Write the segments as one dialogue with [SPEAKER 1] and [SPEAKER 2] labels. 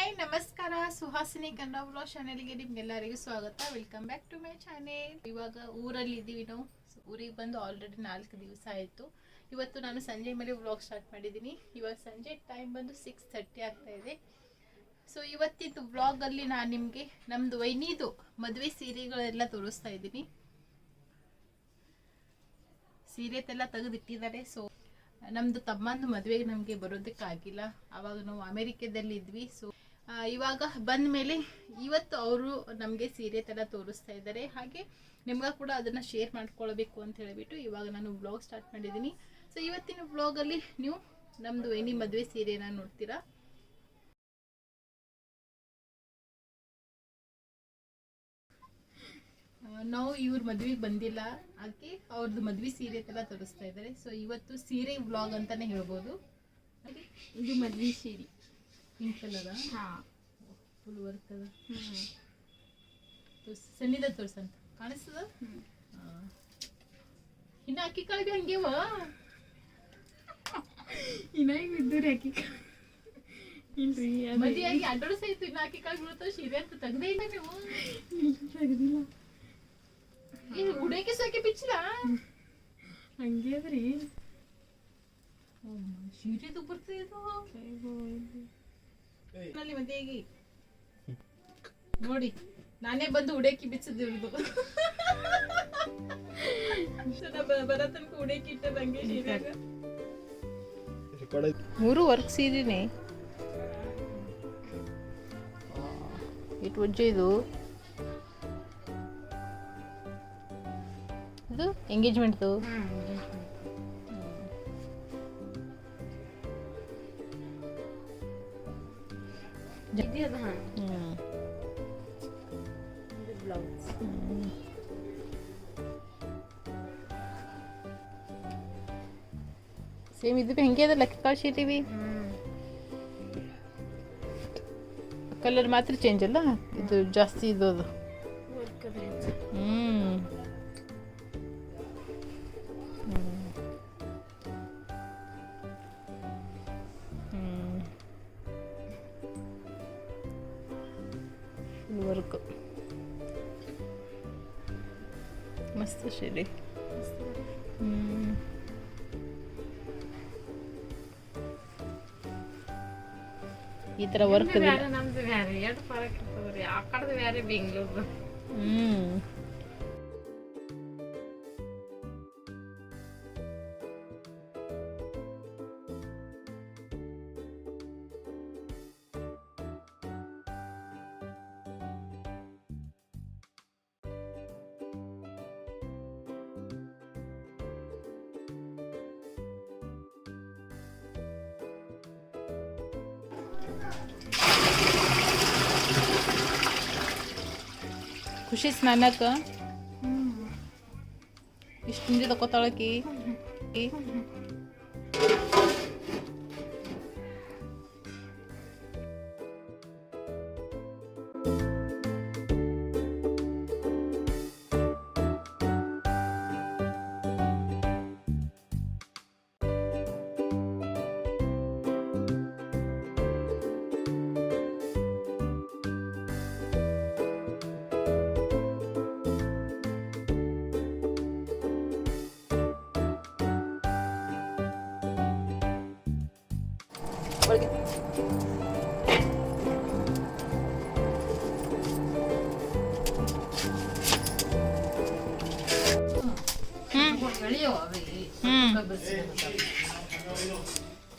[SPEAKER 1] Hi ನಮಸ್ಕಾರ, Suhasini Kannada vlog ಚಾನೆಲ್ಗೆ ನಿಮ್ಗೆಲ್ಲರಿಗೂ ಸ್ವಾಗತ. Welcome back to my channel. ಇವಾಗ ಊರಲ್ಲಿ ಇದ್ದೀವಿ ನಾವು. ಊರಿಗೆ ಬಂದು ಆಲ್ರೆಡಿ 4 ದಿವಸ ಆಯಿತು. ಇವತ್ತು ನಾನು ಸಂಜೆ ಮೇಲೆ ವ್ಲಾಗ್ ಸ್ಟಾರ್ಟ್ ಮಾಡಿದ್ದೀನಿ. ಇವಾಗ ಸಂಜೆ ಟೈಮ್ ಬಂದು 6:30 ಆಗ್ತಾ ಇದೆ. ಸೊ ಇವತ್ತಿದ್ದು ವ್ಲಾಗಲ್ಲಿ ನಾನು ನಿಮಗೆ ನಮ್ಮದು ವೈನಿದು ಮದುವೆ ಸೀರೆಗಳೆಲ್ಲ ತೋರಿಸ್ತಾ ಇದ್ದೀನಿ. ಸೀರೆ ಎಲ್ಲ ತೆಗೆದಿಟ್ಟಿದ್ದಾರೆ. ಸೊ ನಮ್ಮದು ತಮ್ಮಂದು ಮದುವೆಗೆ ನಮಗೆ ಬರೋದಕ್ಕಾಗಿಲ್ಲ. ಆವಾಗ ನಾವು ಅಮೆರಿಕದಲ್ಲಿ ಇದ್ವಿ. ಸೊ ಇವಾಗ ಬಂದ ಮೇಲೆ ಇವತ್ತು ಅವರು ನಮಗೆ ಸೀರೆ ಎಲ್ಲ ತೋರಿಸ್ತಾ ಇದ್ದಾರೆ. ಹಾಗೆ ನಿಮ್ಗೆ ಕೂಡ ಅದನ್ನು ಶೇರ್ ಮಾಡ್ಕೊಳ್ಬೇಕು ಅಂತ ಹೇಳಿಬಿಟ್ಟು ಇವಾಗ ನಾನು ವ್ಲಾಗ್ ಸ್ಟಾರ್ಟ್ ಮಾಡಿದ್ದೀನಿ. ಸೊ ಇವತ್ತಿನ ವ್ಲಾಗಲ್ಲಿ ನೀವು ನಮ್ಮದು ವೈನಿ ಮದುವೆ ಸೀರೆನ ನೋಡ್ತೀರಾ. ನಾವು ಇವ್ರ ಮದುವೆಗೆ ಬಂದಿಲ್ಲ, ಹಾಗೆ ಅವ್ರದ್ದು ಮದುವೆ ಸೀರೆ ಎಲ್ಲ ತೋರಿಸ್ತಾ ಇದ್ದಾರೆ. ಸೊ ಇವತ್ತು ಸೀರೆ ವ್ಲಾಗ್ ಅಂತಾನೆ ಹೇಳ್ಬೋದು. ಇದು ಮದುವೆ ಸೀರೆ ಪಿಂಕ್ ಕಲರ್, ಫುಲ್ ವರ್ಕ್ ಅದ. ಸನ್ನಿದ ತೋರ್ಸಂತ ಕಾಣಿಸ್ತದ. ಇನ್ನು ಅಕ್ಕಿ ಕಾಳಿಗೆ ಹಂಗೇವ ಇನ್ನ ಇದ್ದೂರಿ ಅಕ್ಕಿ ಇಲ್ರಿ ಮದುವೆಯಾಗಿ ಅಡ್ಡೋಡ್ಸ ಇತ್ತು. ಇನ್ನು ಅಕ್ಕಿ ಕಾಳಿಗೆ ಬೀಳ್ತಾವ. ಸೀರೆ ಅಂತ ತೆಗ್ದೇ ಇಲ್ಲ ನೀವು? ತೆಗ್ದಿಲ್ಲ. ಉಡೇಕೆ ಸಾಕಿ ಬಿಚ್ಚಿಲ್ಲ ಹಂಗೆ ಅದ್ರಿ. ಸೀರೆದು ಬರ್ತದೆ ಮದುವೆಗೆ ನೋಡಿ. ನಾನೇ ಬಂದು ಉಡೇಕಿ ಬಿಚ್ಚಿದ್ದು. ಬರ ತನಕ ಉಡೇಕಿ ಇಟ್ಟದ ಹಂಗೆ ಸೀರೆಗ. 3 ವರ್ಕ್ ಸೀರೆನೆ. ಇಟ್ಟು ವಜ್ಜೆ ಇದು. ಇದು ಎಂಗೇಜ್ಮೆಂಟ್ದು. ಸೇಮ್ ಇದು ಹೆಂಗೆ ಅದ ಲಕ್ಕಿ ಕಾಳು ಶೀಟಿವಿ. ಕಲರ್ ಮಾತ್ರ ಚೇಂಜ್ ಅಲ್ಲ, ಇದು ಜಾಸ್ತಿ ಇದು ಅದು. ವರ್ಕ್ ಮಸ್ತ್ ಶೀರೆ. ಈ ತರ ವರ್ಕ್ ನಮ್ದು ಬೇರೆ, ಎರಡು ಫರಕ್ ಇರ್ತದ್ರಿ. ಆ ಕಡೆದು ಬೇರೆ, ಬೆಂಗಳೂರು. ಖುಷಿ ಸ್ನಾನಕ್ಕ ಇಷ್ಟು ಮುಂಜೆ ತಕೋತಾಳಕಿ.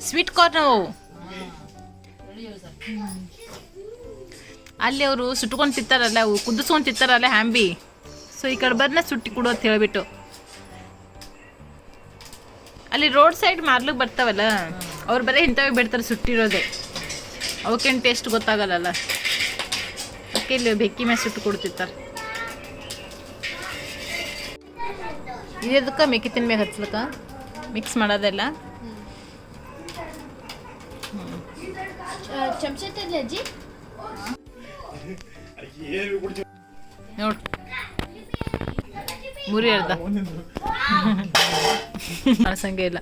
[SPEAKER 1] ಸ್ವೀಟ್ ಕಾರ್ನ್ ಅಲ್ಲಿ ಅವರು ಸುಟ್ಕೊಂಡು ತಿಂತಾರಲ್ಲ, ಅವು ಕುದಿಸ್ಕೊಂಡು ತಿಂತಾರಲ್ಲ ಹ್ಯಾಂಬಿ. ಸೊ ಈ ಕಡೆ ಬರ್ನ ಸುಟ್ಟಿ ಕೊಡು ಅಂತ ಹೇಳ್ಬಿಟ್ಟು ಅಲ್ಲಿ ರೋಡ್ ಸೈಡ್ ಮಾರ್ಲಿಕ್ಕೆ ಬರ್ತಾವಲ್ಲ, ಅವ್ರು ಬರೀ ಇಂಥವೇ ಬಿಡ್ತಾರೆ ಸುಟ್ಟಿರೋದೆ. ಅವಕ್ಕೇನು ಟೇಸ್ಟ್ ಗೊತ್ತಾಗಲ್ಲ. ಅದಕ್ಕೆ ಇಲ್ಲಿ ಬೆಕ್ಕಿ ಮೇಲೆ ಸುಟ್ಟು ಕೊಡ್ತಿರ್ತಾರೆ. ಇದಕ್ಕೆ ಮೆಕ್ಕಿ ತಿನ್ಬೇಕು ಹಚ್ಲಕ್ಕ ಮಿಕ್ಸ್ ಮಾಡೋದೆಲ್ಲ. ನೋಡ್ ಮುರಿ ಅರ್ಧ ಅಳಸಂಗೆ ಇಲ್ಲ.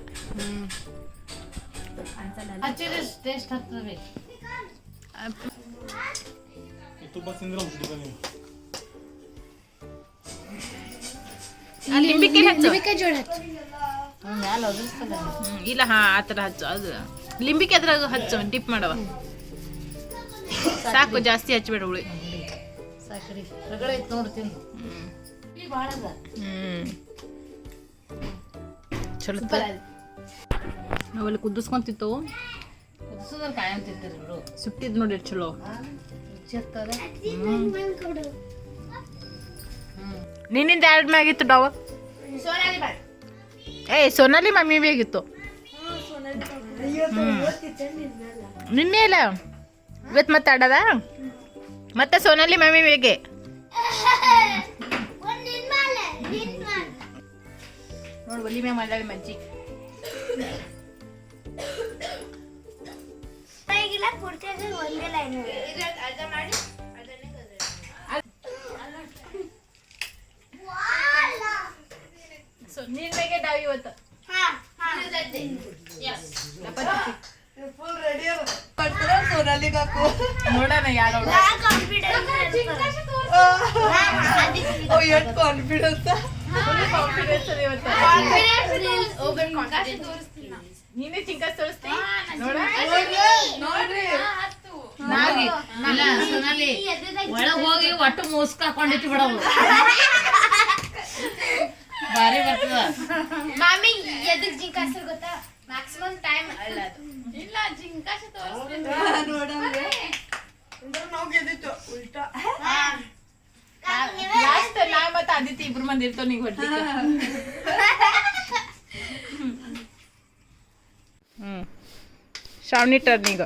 [SPEAKER 1] ಲಿಂಬಿಕೆ ಜೋಳ ಇಲ್ಲ, ಹಾ ಆ ಥರ ಹಚ್ಚು. ಅದು ಲಿಂಬಿಕೆ ಅದ್ರಾಗ ಹಚ್ಚು, ಡಿಪ್ ಮಾಡವ. ಸಾಕು, ಜಾಸ್ತಿ ಹಚ್ಬೇಡ ಹುಳಿ.
[SPEAKER 2] ಸಾಕ್ರಿ ರಗಳೆ ಐತೆ ನೋಡ್ತೀನಿ.
[SPEAKER 1] ಚಲೋ ನಾವೆಲ್ಲ ಕುದಿಸ್ಕೊಂತಿತ್ತು.
[SPEAKER 2] ಕುದಿಸೋದ್ರ ಕಾಯಂ ತಿಂತೀರಿ ಬಿಡು.
[SPEAKER 1] ಸುಟ್ಟಿದ್ ನೋಡಿ ಚಲೋ. ನಿನ್ನಿಂದ ಎರಡು ಮ್ಯಾಗಿತ್ತು ಡವ. ಸೋನಾಲಿ ಮಮ್ಮಿ ಬೇಗಿತ್ತು. ನಿನ್ನೆ ಇಲ್ಲ, ಇವತ್ತು ಮತ್ತೆ ಆಡದ. ಮತ್ತೆ ಸೋನಾಲಿ ಮಮ್ಮಿ ಬೇಗೆ. ನೋಡಿ ಒಲಿ ಮ್ಯಾಗ ಮಾಡಾಳಿ ಮಜ್ಜಿ. ನೀನ್ ಬೇಗೆ ಡಾವಿ ಇವತ್ತು ನೋಡೋಣ ಯಾರು ಕಾನ್ಫಿಡೆನ್ಸ್ ನೀನೇ ಚಿಂಕ ತೋರಿಸ್ತಿ
[SPEAKER 2] ಒಳಗ್ ಹೋಗಿ ಒಟ್ಟು ಮುಸ್ಕ ಹಾಕೊಂಡಿಟ್ಟು ಬಿಡವು. ಬಾರಿ ಬರ್ತದ.
[SPEAKER 3] ಮಾಮಿ ಎದಕ್ ಜಿಂಕಾಸ ಗೊತ್ತಾ? ಮ್ಯಾಕ್ಸಿಮಮ್ ಟೈಮ್ ಅಲ್ಲ ಅದು. ಇಲ್ಲ ಜಿಂಕಾಸ
[SPEAKER 1] ಲಾಸ್ಟ್ ನಾ ಮತ್ತೆ ಆದಿತ್ಯ ಇಬ್ರು ಮಂದಿ ಇರ್ತವ ನೀಗ ಹೊಡ್ಲಿಕ್ಕೆ. ಶ್ರಾವಣಿ ಟರ್ನ್ ಈಗ.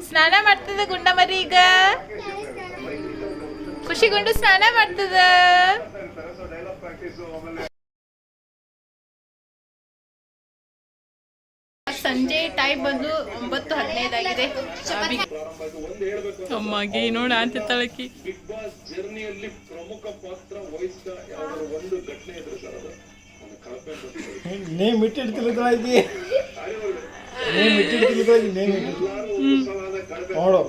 [SPEAKER 1] ಸ್ನಾನ ಮಾಡ್ತದ ಗುಂಡ ಮರಿ ಈಗ. ಖುಷಿಗೊಂಡು ಸ್ನಾನ ಮಾಡ್ತದ. ಸಂಜೆ ಟೈಮ್ ಬಂದು 9:15 ಆಗಿದೆ. ಅಮ್ಮಗೆ ನೋಡ ಅಂತ ತಳಕಿ. ಬಿಗ್ ಬಾಸ್ ಜರ್ನಿಯಲ್ಲಿ ಪ್ರಮುಖ ಪಾತ್ರ ವಹಿಸಿದ ಯಾವುದೋ ಒಂದು ಘಟನೆ ಇದ್ರೆ ಸರ್ ಅದು ನೇಮ್ ಇಟ್ಟಿಡ್ತಿರೋದಾಗಿ ನೋಡು.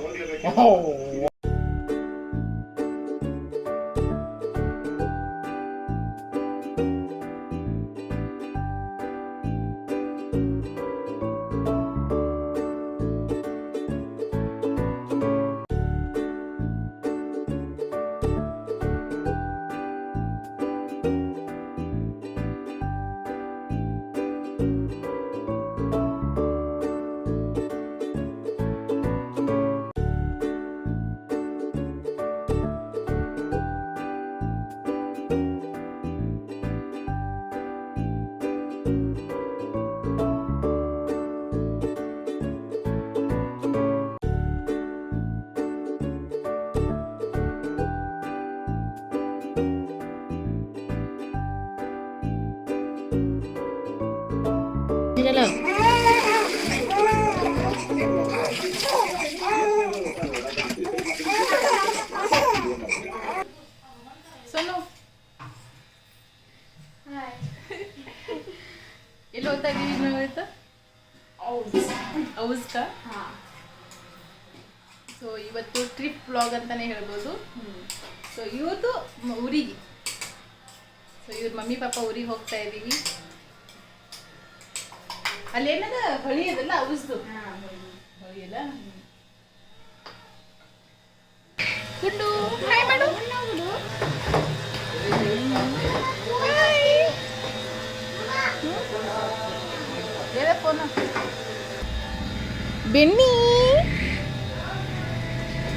[SPEAKER 1] सोनू ಎಲ್ಲಿ ಹೋಗ್ತಾ ಇದೀವಿ ನಾವು ಇವತ್ತು? ಔಸ್ ಕಾ? ಸೊ ಇವತ್ತು ಟ್ರಿಪ್ ವ್ಲಾಗ್ ಅಂತಾನೆ ಹೇಳ್ಬೋದು. ಸೊ ಇವತ್ತು ಊರಿಗೆ, ಸೊ ಇವ್ರ ಮಮ್ಮಿ ಪಾಪ ಊರಿಗೆ ಹೋಗ್ತಾ ಇದೀವಿ. ಅಲ್ಲೇನದ ಹೊಳಿ ಅದಲ್ಲ ಔಸ್ದು ಹೊಳಿ ಅಲ್ಲ. ಗುಂಡು ಹಾಯ್ ಮಾಡು. ಬೆಣ್ಣಿ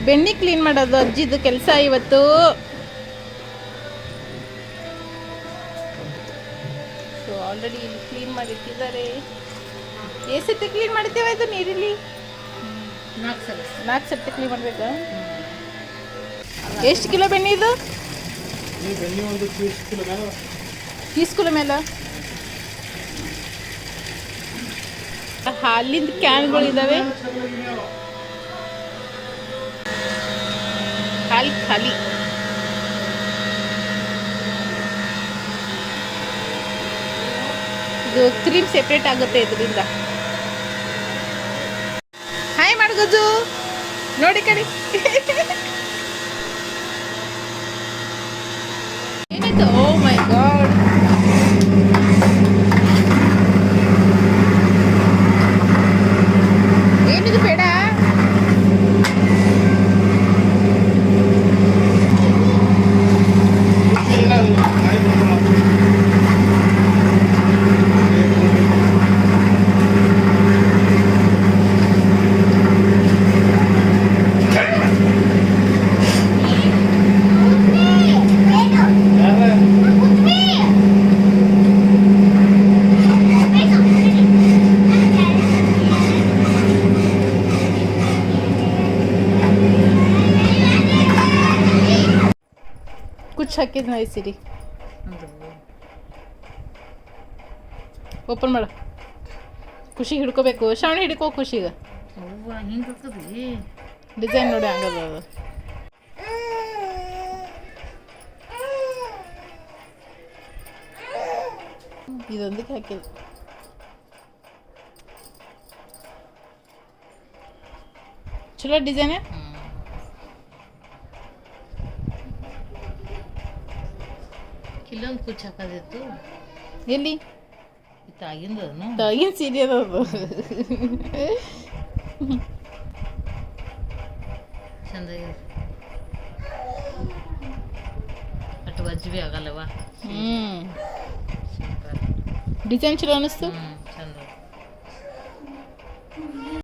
[SPEAKER 1] ಬೆಣ್ಣಿ ಕ್ಲೀನ್ ಮಾಡೋದು ಅಜ್ಜಿದು ಕೆಲಸ ಇವತ್ತು. ಸೊ ಆಲ್ರೆಡಿ ಇಲ್ಲಿ ಕ್ಲೀನ್ ಮಾಡಿಟ್ಟಿದ್ದಾರೆ. ಎಷ್ಟೊತ್ತಿ ಕ್ಲೀನ್ ಮಾಡ್ತೇವೆ ಇದು ನೀರಿಲ್ಲಿ? 4 ಸತಿ ಕ್ಲೀನ್ ಮಾಡ್ಬೇಕಾ? ಎಷ್ಟು ಕಿಲೋ ಬೆಣ್ಣೆ ಇದು? 30 ಕಿಲೋ ಮೇಲೆ. ಹಾಲಿಂದ ಕ್ಯಾನ್ಗಳು ಇದಾವೆ. ಖಾಲಿ ಖಾಲಿ. ಇದು ಕ್ರೀಮ್ ಸೆಪ್ರೇಟ್ ಆಗುತ್ತೆ ಇದರಿಂದ. ಹಾಯ್ ಮಾಡು ಗಜು, ನೋಡಿ ಕಣಿ. ಏನಾಯ್ತು? ಓ ಮೈ ಗಾಡ್, ಏನಿದು ಬೇಡ. ಕುಚ್ಚು ಹಾಕಿದ್ ನೋಡಿ ಸಿರಿ. ಓಪನ್ ಮಾಡು. ಖುಷಿ ಹಿಡ್ಕೋಬೇಕು. ಶ್ರಾವಣಿ ಹಿಡ್ಕೋ ಖುಷಿಗೆ.
[SPEAKER 2] ಹಿಂಗೆ
[SPEAKER 1] ಡಿಸೈನ್ ನೋಡಿ ಹಂಗದ ಅದು. ಇದೊಂದಕ್ಕೆ ಹಾಕಿದ್ದು. ಚಲೋ ಡಿಸೈನ್.
[SPEAKER 2] ಇಲ್ಲೊಂದು ಕುಚ್ಚು ಹಾಕೋದಿತ್ತು.
[SPEAKER 1] ಎಲ್ಲಿ?
[SPEAKER 2] ತಾಗಿಂದನು
[SPEAKER 1] ತಾಗಿನ ಸೀರೆ ಅದು.
[SPEAKER 2] ಚಂದ ಅಷ್ಟು ವಜ್ಜಿ ಭೀ ಆಗಲ್ಲವ.
[SPEAKER 1] ಡಿಸೈನ್ ಚಲೋ ಅನ್ನಿಸ್ತು.